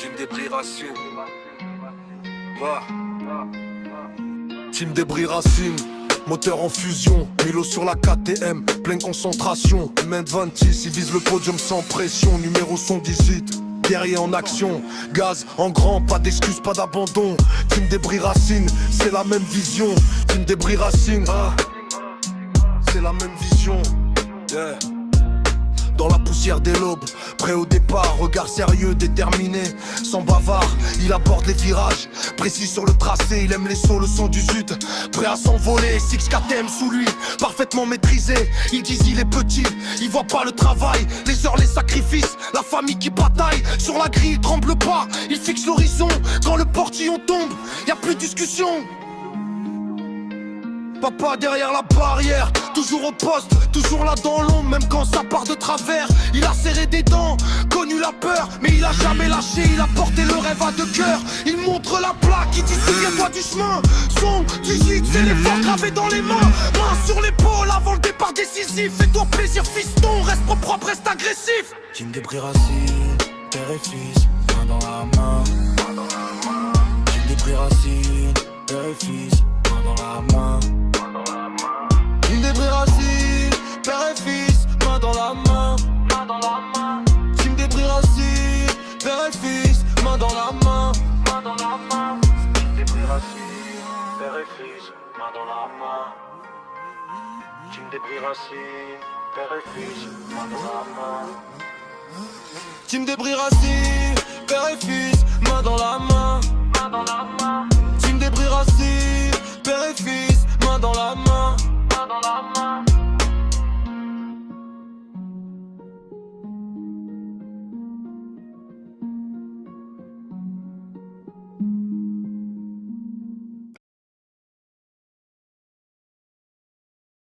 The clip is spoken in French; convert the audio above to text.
Team Débris Racine. Va. Team Débris Racine. Moteur en fusion, Milo sur la KTM, pleine concentration. Main de 26, il vise le podium sans pression. Numéro 118, guerrier en action. Gaz en grand, pas d'excuses, pas d'abandon. Team Débris Racine, c'est la même vision. Team Débris Racine, c'est la même vision. Yeah. Dans la poussière des lobes, prêt au départ, regard sérieux, déterminé, sans bavard, il aborde les virages, précis sur le tracé, il aime les sauts, le 118, prêt à s'envoler, 6 KTM sous lui, parfaitement maîtrisé, ils disent il est petit, il voit pas le travail, les heures, les sacrifices, la famille qui bataille, sur la grille, il tremble pas, il fixe l'horizon, quand le portillon tombe, y a plus de discussion. Papa derrière la barrière, toujours au poste, toujours là dans l'ombre, même quand ça part de travers. Il a serré des dents, connu la peur, mais il a jamais lâché, il a porté le rêve à deux cœurs. Il montre la plaque, il dit souviens-toi du chemin. Son, du gîte, c'est l'effort gravé dans les mains. Main sur l'épaule avant le départ décisif. Fais-toi plaisir fiston, reste propre, reste agressif. Team Débris Racine, père et fils, main dans la main. Team Débris Racine, père et fils, main dans la main. Team Débris Racine, père et fils, main dans la main. Team Débris Racine, père et fils, main dans la main. Team Débris Racine, père et fils, main dans la main. Team Débris Racine, père et fils, main dans la main. Team Débris Racine, père et fils, main dans la main. Team Débris Racine, père et fils, main dans la main.